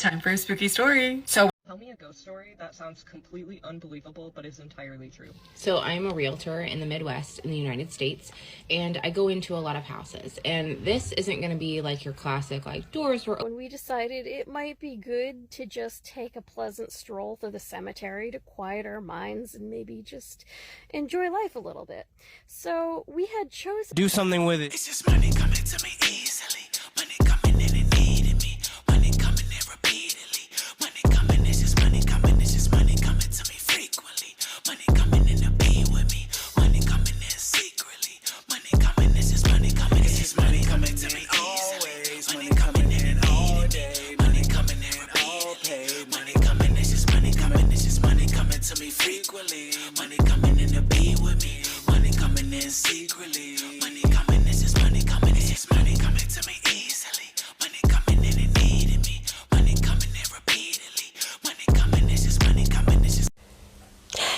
time for a spooky story. So Tell me a ghost story that sounds completely unbelievable but is entirely true. So I'm a realtor in the Midwest in the United States, and I go into a lot of houses. And this isn't going to be like your classic, like, doors were open. When we decided it might be good to just take a pleasant stroll through the cemetery to quiet our minds and maybe just enjoy life a little bit. So we had chosen... Do something with it. It's just money coming to me easily. Money coming in and needing me. Money coming in repeatedly. Money coming, it's just money coming. It's just money coming to me frequently. Money coming in to be with me. Money coming in secretly. Money coming, it's just money coming. It's just money coming to me easily. Money coming in and needing me. Money coming in repeatedly. Money coming, it's just money coming. It's just money coming to me frequently. Money coming in to be with me. Money coming in secretly. Money coming, it's just money coming. It's just money coming to me easily. Money coming in and needing me. Money coming in repeatedly. Money coming, it's just money coming. It's just...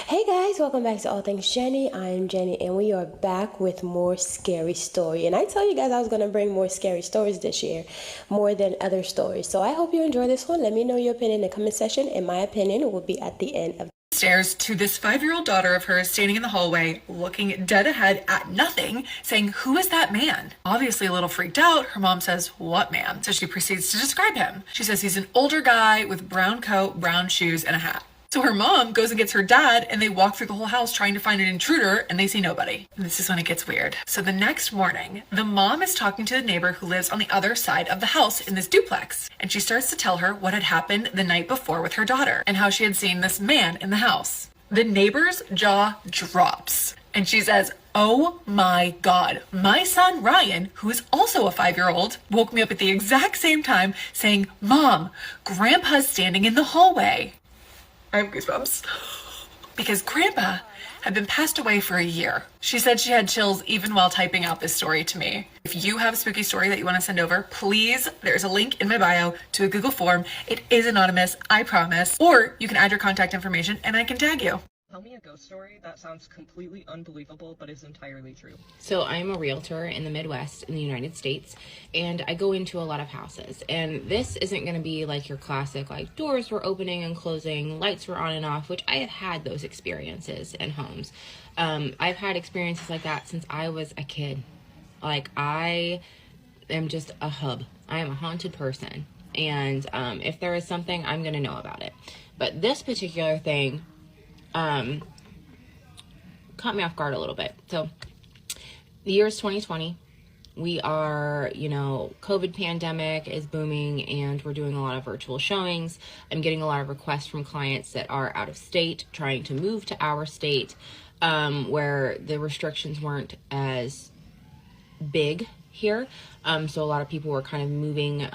Hey guys, welcome back to All Things Jenny. I am Jenny and we are back with more scary story. And I told you guys I was going to bring more scary stories this year, more than other stories. So I hope you enjoy this one. Let me know your opinion in the comment section, and my opinion will be at the end of stairs to this 5-year-old daughter of hers standing in the hallway, looking dead ahead at nothing, saying, "Who is that man?" Obviously a little freaked out, her mom says, "What man?" So she proceeds to describe him. She says he's an older guy with brown coat, brown shoes, and a hat. So her mom goes and gets her dad, and they walk through the whole house trying to find an intruder, and they see nobody. And this is when it gets weird. So the next morning, the mom is talking to the neighbor who lives on the other side of the house in this duplex. And she starts to tell her what had happened the night before with her daughter, and how she had seen this man in the house. The neighbor's jaw drops, and she says, "Oh my God, my son Ryan, who is also a 5-year-old, woke me up at the exact same time saying, 'Mom, Grandpa's standing in the hallway.'" I have goosebumps. Because Grandpa had been passed away for a year. She said she had chills even while typing out this story to me. If you have a spooky story that you want to send over, please, there's a link in my bio to a Google form. It is anonymous, I promise. Or you can add your contact information and I can tag you. Tell me a ghost story that sounds completely unbelievable but is entirely true. So I'm a realtor in the Midwest in the United States, and I go into a lot of houses. And this isn't going to be like your classic, like, doors were opening and closing, lights were on and off, which I have had those experiences in homes. I've had experiences like that since I was a kid. Like, I am just a hub. I am a haunted person. And if there is something, I'm going to know about it. But this particular thing caught me off guard a little bit. So the year is 2020. We are, COVID pandemic is booming, and we're doing a lot of virtual showings. I'm getting a lot of requests from clients that are out of state, trying to move to our state, where the restrictions weren't as big here. So a lot of people were kind of moving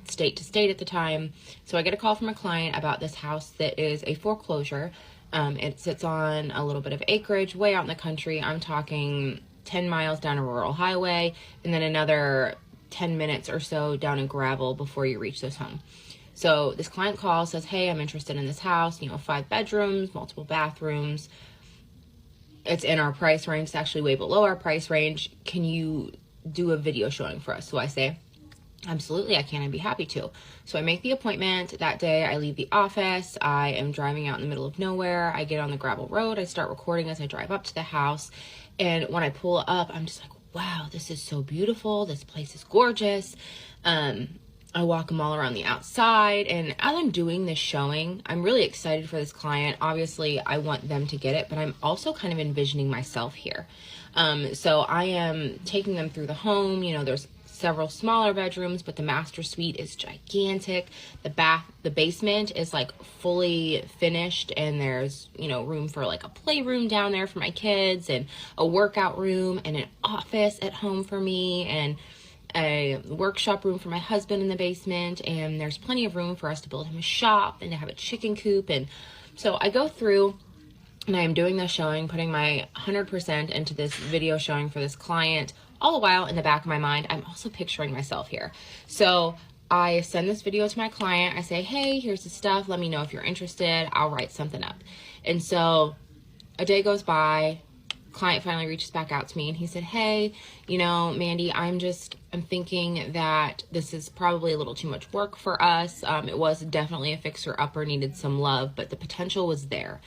state to state at the time. So I get a call from a client about this house that is a foreclosure. It sits on a little bit of acreage way out in the country. I'm talking 10 miles down a rural highway, and then another 10 minutes or so down in gravel before you reach this home. So this client calls, says, "Hey, I'm interested in this house, 5 bedrooms, multiple bathrooms. It's in our price range. It's actually way below our price range. Can you do a video showing for us?" So I say, "Absolutely, I can. I'd be happy to." So I make the appointment. That day, I leave the office. I am driving out in the middle of nowhere. I get on the gravel road. I start recording as I drive up to the house. And when I pull up, I'm just like, wow, this is so beautiful. This place is gorgeous. I walk them all around the outside. And as I'm doing this showing, I'm really excited for this client. Obviously, I want them to get it, but I'm also kind of envisioning myself here. So I am taking them through the home. There's several smaller bedrooms, but the master suite is gigantic. The basement is like fully finished, and there's, room for like a playroom down there for my kids, and a workout room, and an office at home for me, and a workshop room for my husband in the basement. And there's plenty of room for us to build him a shop and to have a chicken coop. And so I go through, and I am doing this showing, putting my 100% into this video showing for this client. All the while, in the back of my mind, I'm also picturing myself here. So I send this video to my client. I say, "Hey, here's the stuff. Let me know if you're interested. I'll write something up." And so a day goes by, client finally reaches back out to me and he said, hey, you know, Mandy, I'm thinking that this is probably a little too much work for us. It was definitely a fixer-upper, needed some love, but the potential was there.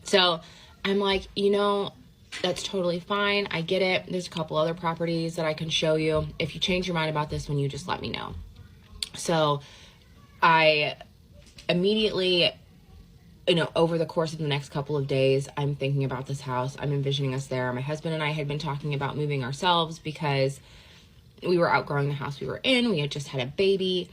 So I'm like, you know, that's totally fine. I get it. There's a couple other properties that I can show you. If you change your mind about this one, you just let me know. So I immediately, you know, over the course of the next couple of days, I'm thinking about this house. I'm envisioning us there. My husband and I had been talking about moving ourselves because we were outgrowing the house we were in. We had just had a baby.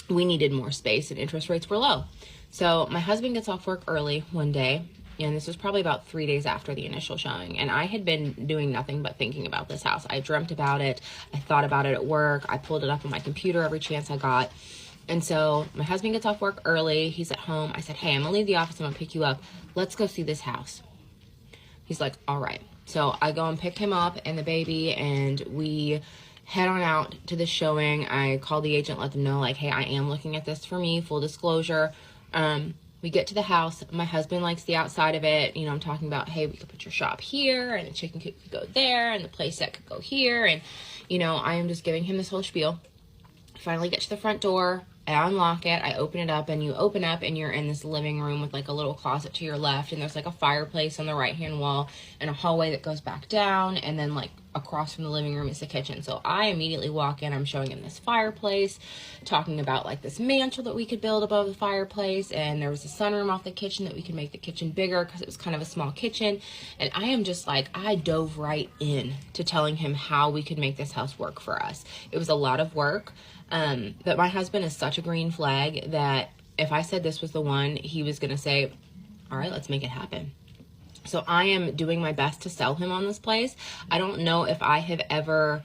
We needed more space and interest rates were low. So my husband gets off work early one day, and this was probably about 3 days after the initial showing. And I had been doing nothing but thinking about this house. I dreamt about it. I thought about it at work. I pulled it up on my computer every chance I got. And so my husband gets off work early. He's at home. I said, hey, I'm gonna leave the office. I'm gonna pick you up. Let's go see this house. He's like, all right. So I go and pick him up and the baby, and we head on out to the showing. I call the agent, let them know, like, hey, I am looking at this for me, full disclosure. We get to the house. My husband likes the outside of it. You know, I'm talking about, hey, we could put your shop here, and the chicken coop could go there, and the play set could go here. And, you know, I am just giving him this whole spiel. Finally get to the front door. I unlock it, I open it up, and you open up and you're in this living room with like a little closet to your left, and there's like a fireplace on the right hand wall and a hallway that goes back down, and then like across from the living room is the kitchen. So I immediately walk in, I'm showing him this fireplace, talking about like this mantle that we could build above the fireplace, and there was a sunroom off the kitchen that we could make the kitchen bigger because it was kind of a small kitchen. And I am just like, I dove right in to telling him how we could make this house work for us. It was a lot of work. But my husband is such a green flag that if I said this was the one, he was going to say, all right, let's make it happen. So I am doing my best to sell him on this place. I don't know if I have ever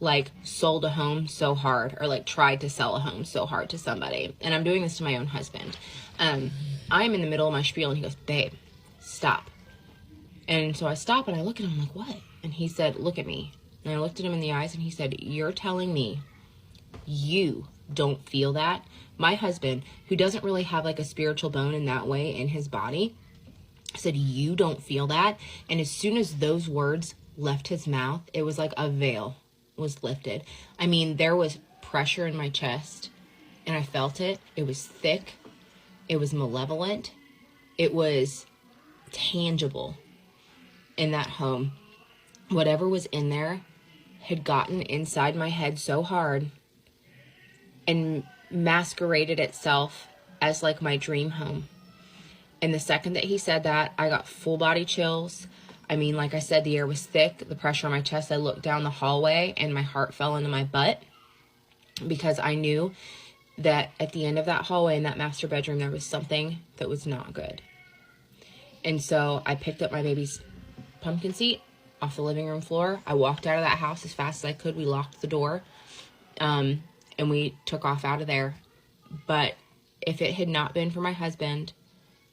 like sold a home so hard, or like tried to sell a home so hard to somebody. And I'm doing this to my own husband. I'm in the middle of my spiel and he goes, babe, stop. And so I stop and I look at him, I'm like, what? And he said, look at me. And I looked at him in the eyes and he said, you're telling me you don't feel that? My husband, who doesn't really have like a spiritual bone in that way in his body, said, you don't feel that? And as soon as those words left his mouth, it was like a veil was lifted. I mean, there was pressure in my chest and I felt it. It was thick. It was malevolent. It was tangible in that home. Whatever was in there had gotten inside my head so hard and masqueraded itself as like my dream home. And the second that he said that, I got full body chills. I mean, like I said, the air was thick, the pressure on my chest. I looked down the hallway and my heart fell into my butt, because I knew that at the end of that hallway in that master bedroom, there was something that was not good. And so I picked up my baby's pumpkin seat off the living room floor. I walked out of that house as fast as I could. We locked the door. And we took off out of there. But if it had not been for my husband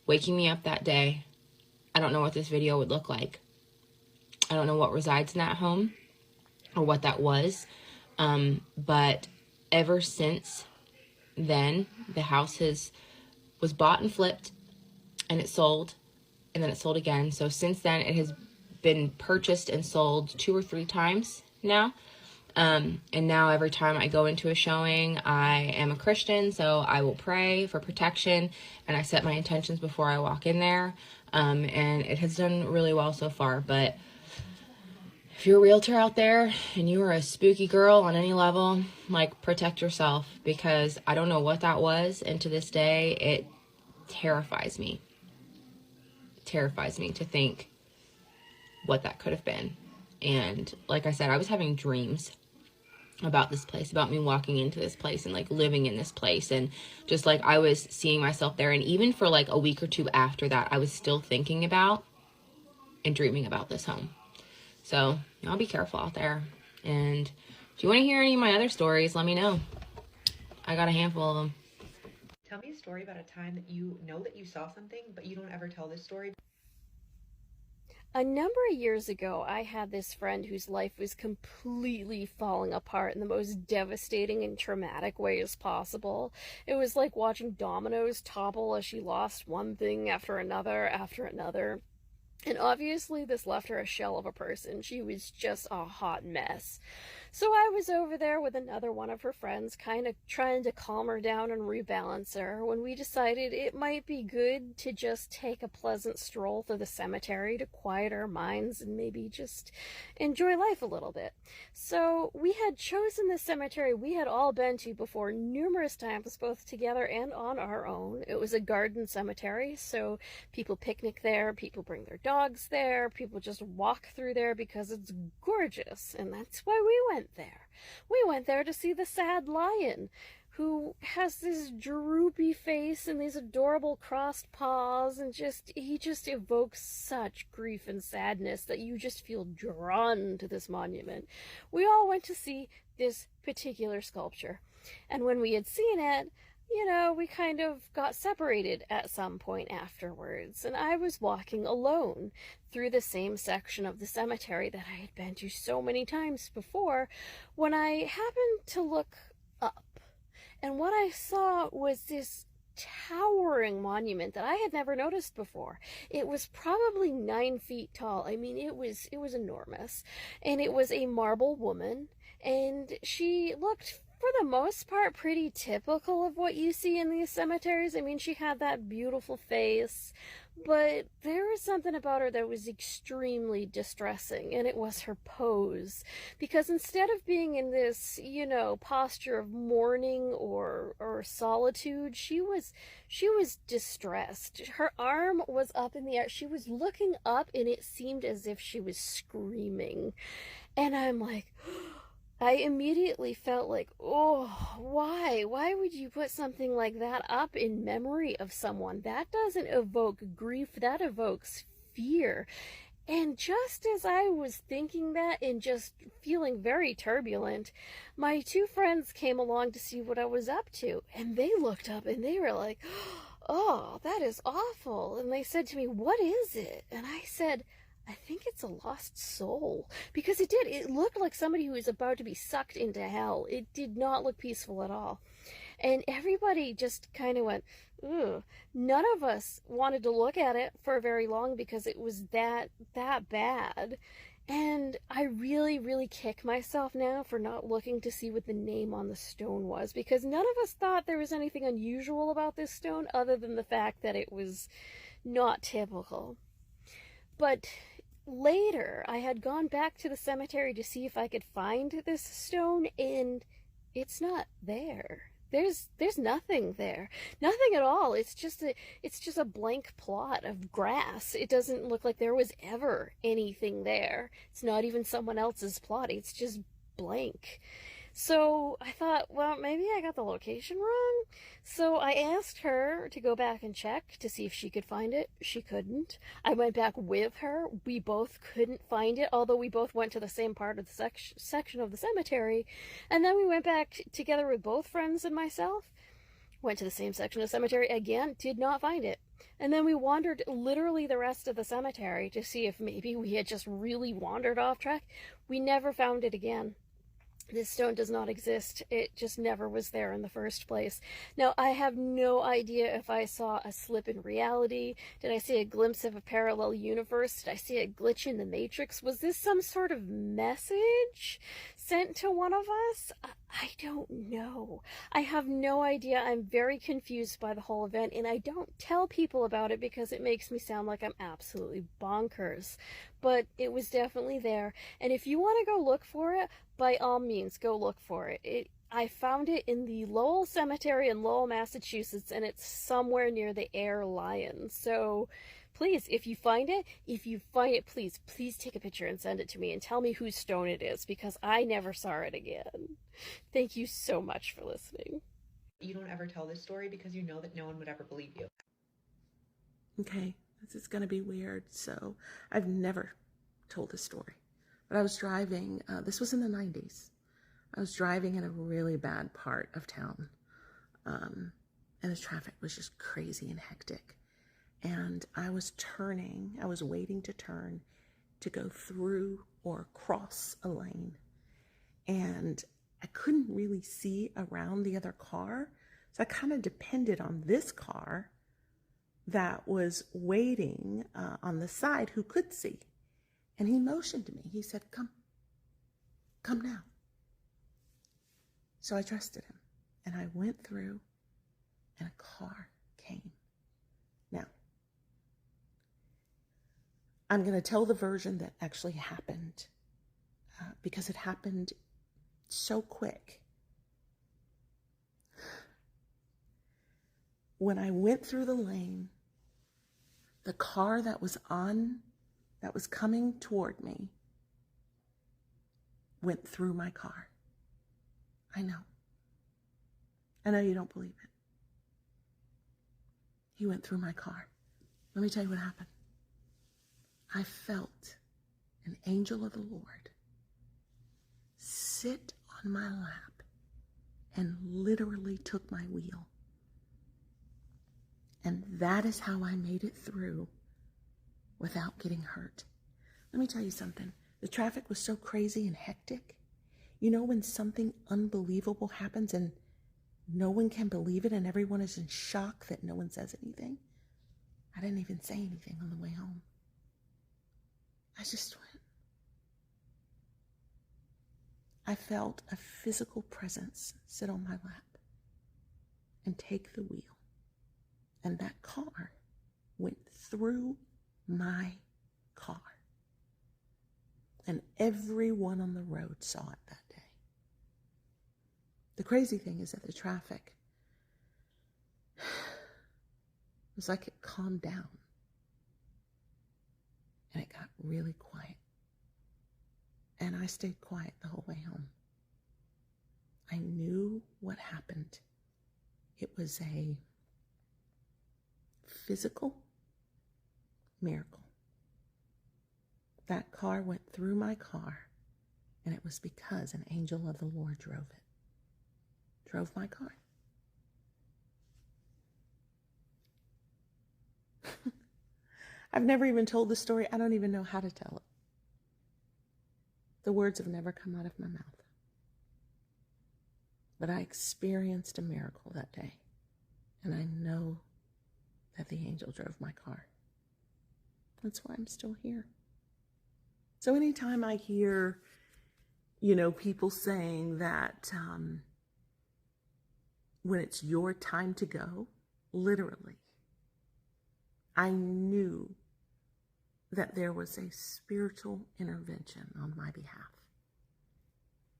waking me up that day, I don't know what this video would look like. I don't know what resides in that home or what that was. But ever since then, the house was bought and flipped, and it sold, and then it sold again. So since then, it has been purchased and sold 2 or 3 times now. And now every time I go into a showing, I am a Christian, so I will pray for protection, and I set my intentions before I walk in there. And it has done really well so far. But if you're a realtor out there and you are a spooky girl on any level, like, protect yourself, because I don't know what that was, and to this day, it terrifies me. It terrifies me to think what that could have been. And like I said, I was having dreams about this place, about me walking into this place and like living in this place, and just like I was seeing myself there. And even for like a week or 2 after that, I was still thinking about and dreaming about this home. So y'all be careful out there. And if you want to hear any of my other stories, let me know. I got a handful of them. Tell me a story about a time that you know that you saw something, but you don't ever tell this story. A number of years ago, I had this friend whose life was completely falling apart in the most devastating and traumatic ways possible. It was like watching dominoes topple as she lost one thing after another after another. And obviously, this left her a shell of a person. She was just a hot mess. So I was over there with another one of her friends, kind of trying to calm her down and rebalance her, when we decided it might be good to just take a pleasant stroll through the cemetery to quiet our minds and maybe just enjoy life a little bit. So we had chosen this cemetery we had all been to before numerous times, both together and on our own. It was a garden cemetery, so people picnic there, people bring their dogs there, people just walk through there because it's gorgeous, and that's why we went there. We went there to see the sad lion, who has this droopy face and these adorable crossed paws, and he just evokes such grief and sadness that you just feel drawn to this monument. We all went to see this particular sculpture, and when we had seen it, we kind of got separated at some point afterwards, and I was walking alone through the same section of the cemetery that I had been to so many times before, when I happened to look up, and what I saw was this towering monument that I had never noticed before. It was probably 9 feet tall. I mean, it was enormous, and it was a marble woman, and she looked, for the most part, pretty typical of what you see in these cemeteries. I mean, she had that beautiful face, but there was something about her that was extremely distressing, and it was her pose. Because instead of being in this, posture of mourning or solitude, she was distressed. Her arm was up in the air. She was looking up, and it seemed as if she was screaming. And I'm like, I immediately felt like, oh, why? Why would you put something like that up in memory of someone? That doesn't evoke grief, that evokes fear. And just as I was thinking that and just feeling very turbulent, my 2 friends came along to see what I was up to. And they looked up and they were like, oh, that is awful. And they said to me, what is it? And I said, I think it's a lost soul. Because it did. It looked like somebody who was about to be sucked into hell. It did not look peaceful at all. And everybody just kind of went, ugh. None of us wanted to look at it for very long because it was that bad. And I really, really kick myself now for not looking to see what the name on the stone was, because none of us thought there was anything unusual about this stone other than the fact that it was not typical. But later, I had gone back to the cemetery to see if I could find this stone, and it's not there. There's nothing there. Nothing at all. It's just a blank plot of grass. It doesn't look like there was ever anything there. It's not even someone else's plot. It's just blank. So I thought, well, maybe I got the location wrong. So I asked her to go back and check to see if she could find it. She couldn't. I went back with her. We both couldn't find it, although we both went to the same part of the section of the cemetery. And then we went back together with both friends and myself. Went to the same section of the cemetery again, did not find it. And then we wandered literally the rest of the cemetery to see if maybe we had just really wandered off track. We never found it again. This stone does not exist. It just never was there in the first place. Now, I have no idea if I saw a slip in reality. Did I see a glimpse of a parallel universe? Did I see a glitch in the Matrix? Was this some sort of message sent to one of us? I don't know. I have no idea. I'm very confused by the whole event, and I don't tell people about it because it makes me sound like I'm absolutely bonkers. But it was definitely there, and if you want to go look for it, by all means, go look for it. I found it in the Lowell Cemetery in Lowell, Massachusetts, and it's somewhere near the Air Lion. So please, if you find it, please take a picture and send it to me and tell me whose stone it is, because I never saw it again. Thank you so much for listening. You don't ever tell this story because you know that no one would ever believe you. Okay, this is going to be weird. So I've never told this story, but I was driving, this was in the 90s. I was driving in a really bad part of town, and the traffic was just crazy and hectic. And I was waiting to turn to go through or cross a lane. And I couldn't really see around the other car. So I kind of depended on this car that was waiting on the side who could see. And he motioned to me. He said, come now. So I trusted him. And I went through, and a car came. Now, I'm going to tell the version that actually happened because it happened so quick. When I went through the lane, the car that was coming toward me went through my car. I know you don't believe it. He went through my car. Let me tell you what happened. I felt an angel of the Lord sit on my lap and literally took my wheel. And that is how I made it through without getting hurt. Let me tell you something. The traffic was so crazy and hectic. You know when something unbelievable happens and no one can believe it and everyone is in shock that no one says anything? I didn't even say anything on the way home. I just went. I felt a physical presence sit on my lap and take the wheel. And that car went through my car. And everyone on the road saw it that day. The crazy thing is that the traffic was like it calmed down. And it got really quiet. And I stayed quiet the whole way home. I knew what happened. It was a physical miracle. That car went through my car, and it was because an angel of the Lord drove my car. I've never even told the story. I don't even know how to tell it. The words have never come out of my mouth. But I experienced a miracle that day, and I know that the angel drove my car. That's why I'm still here. So anytime I hear, people saying that when it's your time to go, literally, I knew that there was a spiritual intervention on my behalf.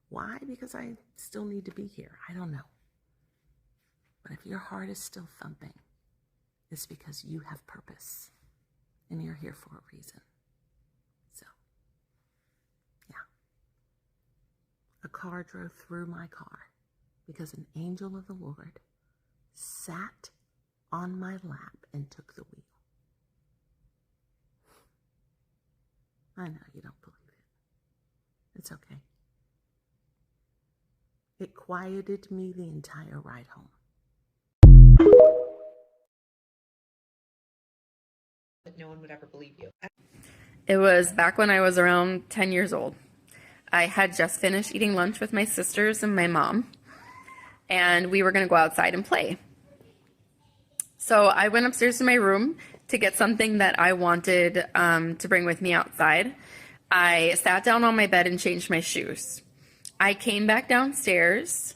Why? Because I still need to be here. I don't know. But if your heart is still thumping, it's because you have purpose and you're here for a reason. So, yeah. A car drove through my car because an angel of the Lord sat on my lap and took the wheel. I know you don't believe it. It's okay. It quieted me the entire ride home. But no one would ever believe you. It was back when I was around 10 years old. I had just finished eating lunch with my sisters and my mom, and we were going to go outside and play. So I went upstairs to my room to get something that I wanted to bring with me outside. I sat down on my bed and changed my shoes. I came back downstairs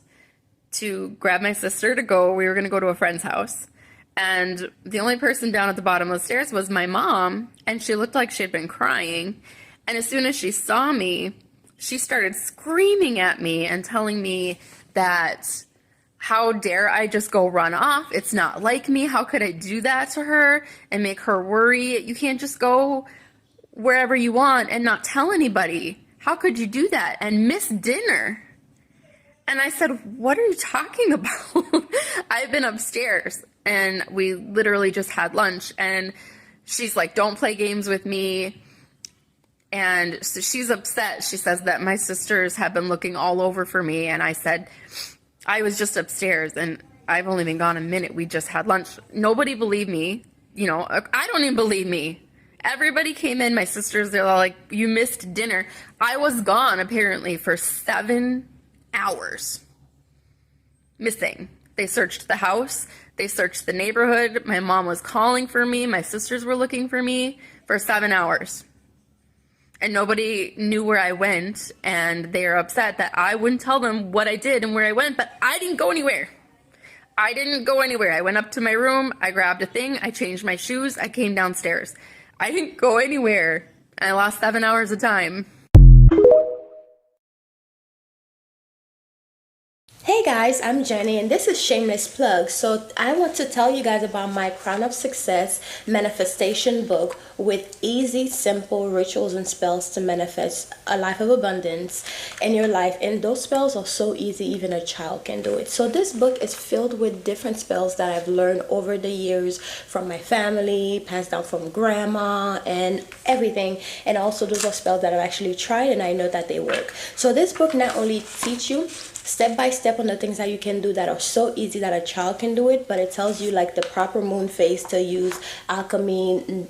to grab my sister to go. We were going to go to a friend's house. And the only person down at the bottom of the stairs was my mom, and she looked like she had been crying. And as soon as she saw me, she started screaming at me and telling me that how dare I just go run off? It's not like me. How could I do that to her and make her worry? You can't just go wherever you want and not tell anybody. How could you do that and miss dinner? And I said, what are you talking about? I've been upstairs and we literally just had lunch. And she's like, don't play games with me. And so she's upset. She says that my sisters have been looking all over for me. And I said, I was just upstairs and I've only been gone a minute. We just had lunch. Nobody believed me. I don't even believe me. Everybody came in. My sisters, they're all like, you missed dinner. I was gone apparently for 7 hours. Missing. They searched the house. They searched the neighborhood. My mom was calling for me. My sisters were looking for me for 7 hours. And nobody knew where I went, and they are upset that I wouldn't tell them what I did and where I went, but I didn't go anywhere. I didn't go anywhere. I went up to my room, I grabbed a thing, I changed my shoes, I came downstairs. I didn't go anywhere. I lost 7 hours of time. Hey guys, I'm Jenny and this is Shameless Plug. So I want to tell you guys about my Crown of Success manifestation book with easy, simple rituals and spells to manifest a life of abundance in your life. And those spells are so easy, even a child can do it. So this book is filled with different spells that I've learned over the years from my family, passed down from grandma and everything. And also those are spells that I've actually tried and I know that they work. So this book not only teach you step by step on the things that you can do that are so easy that a child can do it, but it tells you like the proper moon phase to use, alchemy,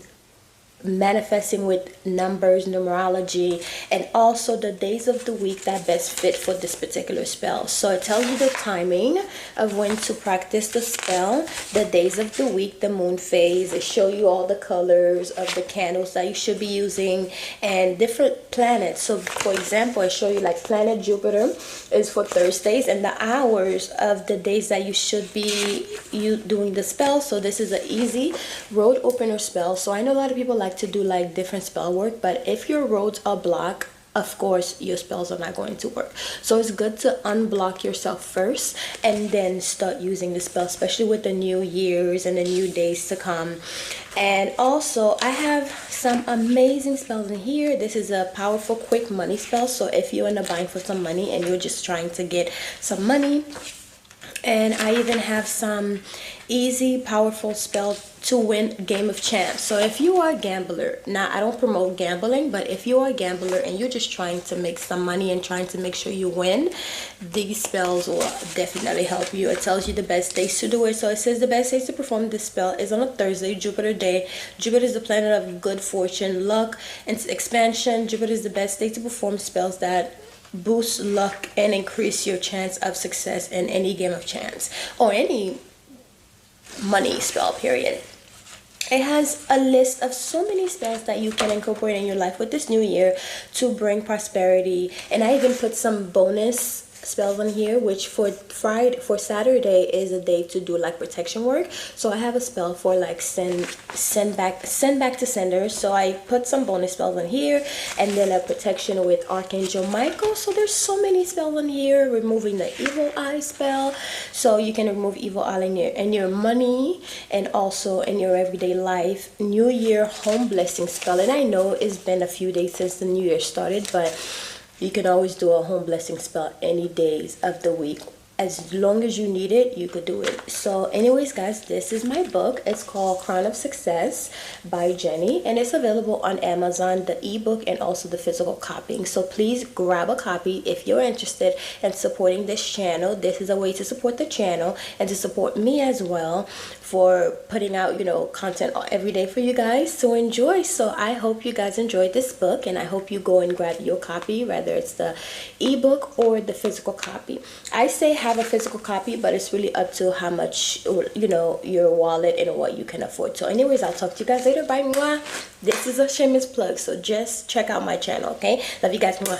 manifesting with numbers, numerology, and also the days of the week that best fit for this particular spell. So it tells you the timing of when to practice the spell, the days of the week, the moon phase. It shows you all the colors of the candles that you should be using and different planets. So for example, I show you like planet Jupiter is for Thursdays and the hours of the days that you should be doing the spell. So this is an easy road opener spell. So I know a lot of people like to do like different spell work, but if your roads are blocked, of course your spells are not going to work. So it's good to unblock yourself first and then start using the spell, especially with the new years and the new days to come. And also I have some amazing spells in here. This is a powerful quick money spell. So if you're in the buying for some money and you're just trying to get some money, and I even have some easy powerful spell to win Game of Chance. So if you are a gambler, now I don't promote gambling, but if you are a gambler and you're just trying to make some money and trying to make sure you win, these spells will definitely help you. It tells you the best days to do it. So it says the best days to perform this spell is on a Thursday, Jupiter day. Jupiter is the planet of good fortune, luck, and expansion. Jupiter is the best day to perform spells that boost luck and increase your chance of success in any game of chance or any money spell, period. It has a list of so many spells that you can incorporate in your life with this new year to bring prosperity. And I even put some bonus spells on here, which for Saturday is a day to do like protection work. So I have a spell for like send back to senders. So I put some bonus spells on here, and then a protection with Archangel Michael. So there's so many spells on here. Removing the evil eye spell, so you can remove evil eye in your money and also in your everyday life. New Year home blessing spell, and I know it's been a few days since the new year started, but you can always do a home blessing spell any days of the week. As long as you need it, you could do it. So anyways, guys, this is my book. It's called Crown of Success by Jenny, and it's available on Amazon, the ebook and also the physical copying. So please grab a copy if you're interested in supporting this channel. This is a way to support the channel and to support me as well for putting out, content every day for you guys to enjoy. So I hope you guys enjoyed this book, and I hope you go and grab your copy, whether it's the ebook or the physical copy. I say have a physical copy, but it's really up to how much your wallet and what you can afford. So anyways, I'll talk to you guys later. Bye. Mwah. This is a shameless plug, so just check out my channel. Okay, love you guys. Mwah.